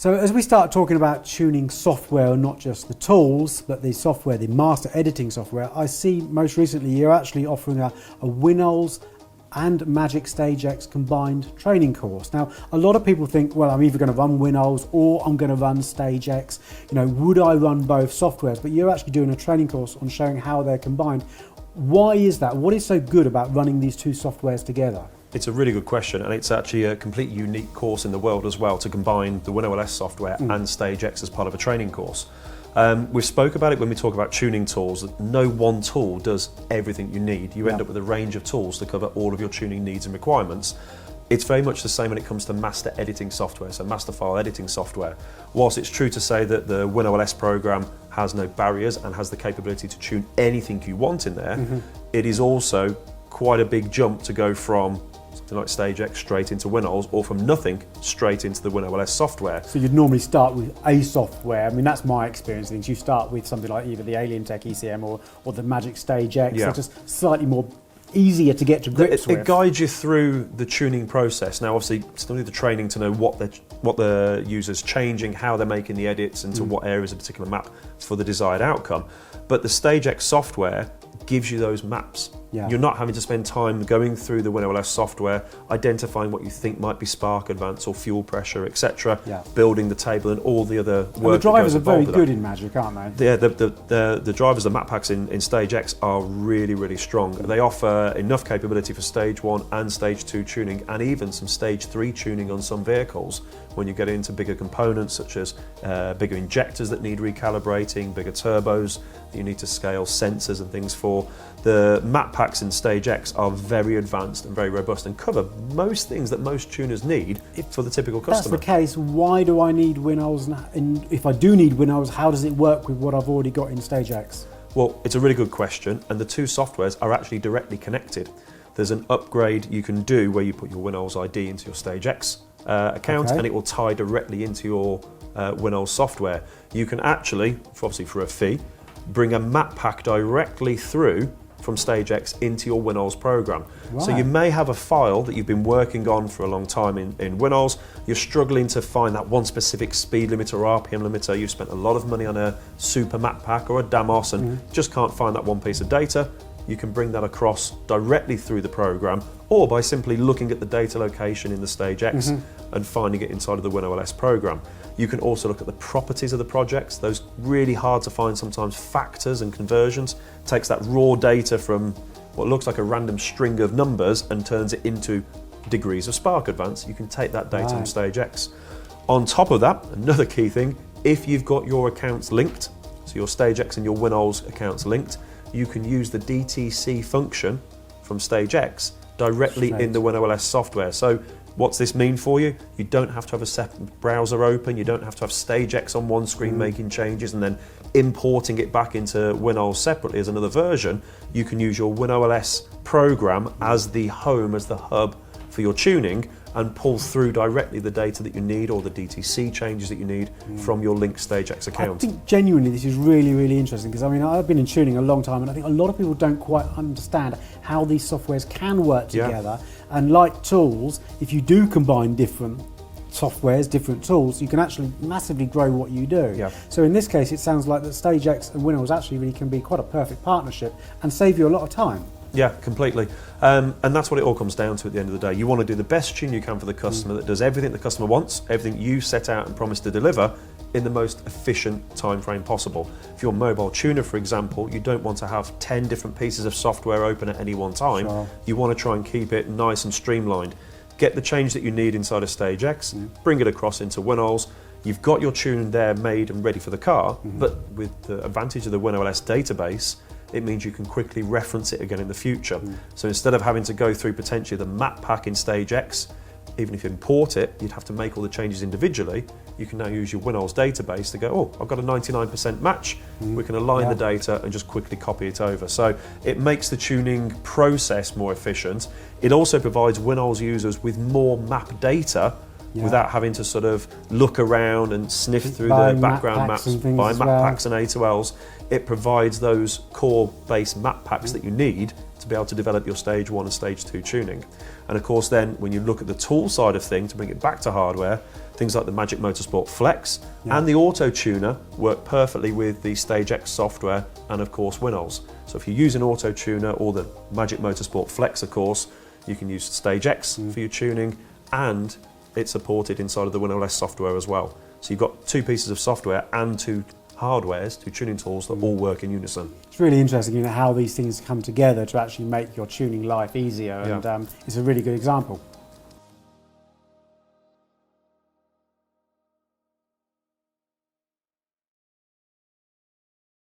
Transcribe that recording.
So as we start talking about tuning software, not just the tools, but the software, the master editing software, I see most recently you're actually offering a WinOLS and Magic Stage X combined training course. Now, a lot of people think, well, I'm either going to run WinOLS or I'm going to run Stage X. You know, would I run both softwares? But you're actually doing a training course on showing how they're combined. Why is that? What is so good about running these two softwares together? It's a really good question, and it's actually a completely unique course in the world as well, to combine the WinOLS software and Stage X as part of a training course. We spoke about it when we talk about tuning tools, that no one tool does everything you need. You end up with a range of tools to cover all of your tuning needs and requirements. It's very much the same when it comes to master editing software, so master file editing software. Whilst it's true to say that the WinOLS program has no barriers and has the capability to tune anything you want in there, it is also quite a big jump to go from something like Stage X straight into WinOLS, or from nothing straight into the WinOLS software. So you'd normally start with a software. I mean, that's my experience. Things you start with something like either the Alien Tech ECM or the Magic Stage X. They're just slightly more easier to get to grips with. It guides you through the tuning process. Now, obviously, still need the training to know what the user's changing, how they're making the edits, and to what areas of a particular map for the desired outcome. But the Stage X software gives you those maps. You're not having to spend time going through the WinOLS software, identifying what you think might be spark advance or fuel pressure, etc., building the table and all the other work. And the drivers are very good in Magic, aren't they? Yeah, the drivers, the map packs in Stage X are really, really strong. They offer enough capability for Stage 1 and Stage 2 tuning, and even some Stage 3 tuning on some vehicles when you get into bigger components such as bigger injectors that need recalibrating, bigger turbos that you need to scale sensors and things for. The map packs in Stage X are very advanced and very robust and cover most things that most tuners need for the typical customer. If that's the case, why do I need WinOLS? And if I do need WinOLS, how does it work with what I've already got in Stage X? Well, it's a really good question, and the two softwares are actually directly connected. There's an upgrade you can do where you put your WinOLS ID into your Stage X account, and it will tie directly into your WinOLS software. You can actually, obviously for a fee, bring a map pack directly through from Stage X into your WinOLS program. Right. So you may have a file that you've been working on for a long time in WinOLS, you're struggling to find that one specific speed limiter or RPM limiter, you've spent a lot of money on a super map pack or a Damos and just can't find that one piece of data. You can bring that across directly through the program, or by simply looking at the data location in the Stage X and finding it inside of the WinOLS program. You can also look at the properties of the projects, those really hard to find sometimes factors and conversions. Takes that raw data from what looks like a random string of numbers and turns it into degrees of spark advance. You can take that data from Stage X. On top of that, another key thing, if you've got your accounts linked, so your Stage X and your WinOLS accounts linked, you can use the DTC function from Stage X directly in the WinOLS software. So what's this mean for you? You don't have to have a separate browser open, you don't have to have Stage X on one screen making changes and then importing it back into WinOLS separately as another version. You can use your WinOLS program as the home, as the hub for your tuning, and pull through directly the data that you need or the DTC changes that you need from your linked Stage X account. I think genuinely this is really, really interesting, because I mean, I've been in tuning a long time and I think a lot of people don't quite understand how these softwares can work together. And like tools, if you do combine different softwares, different tools, you can actually massively grow what you do. So in this case, it sounds like that Stage X and WinOLS actually really can be quite a perfect partnership and save you a lot of time. Yeah, completely. And that's what it all comes down to at the end of the day. You want to do the best tune you can for the customer that does everything the customer wants, everything you set out and promised to deliver in the most efficient time frame possible. If you're a mobile tuner, for example, you don't want to have 10 different pieces of software open at any one time. You want to try and keep it nice and streamlined. Get the change that you need inside of Stage X, bring it across into WinOLS. You've got your tune there made and ready for the car, but with the advantage of the WinOLS database, it means you can quickly reference it again in the future. So instead of having to go through potentially the map pack in Stage X, even if you import it, you'd have to make all the changes individually. You can now use your WinOLS database to go, oh, I've got a 99% match. We can align the data and just quickly copy it over. So it makes the tuning process more efficient. It also provides WinOLS users with more map data without having to sort of look around and sniff through the background maps, buy map packs and A2Ls. It provides those core-based map packs that you need to be able to develop your stage 1 and stage 2 tuning. And of course then when you look at the tool side of things, to bring it back to hardware, things like the Magic Motorsport Flex and the Autotuner work perfectly with the Stage X software and of course WinOLS. So if you use an Autotuner or the Magic Motorsport Flex, of course, you can use Stage X for your tuning, and it's supported inside of the WinOLS software as well. So you've got 2 pieces of software and 2 hardwares, 2 tuning tools that all work in unison. It's really interesting, how these things come together to actually make your tuning life easier, and it's a really good example.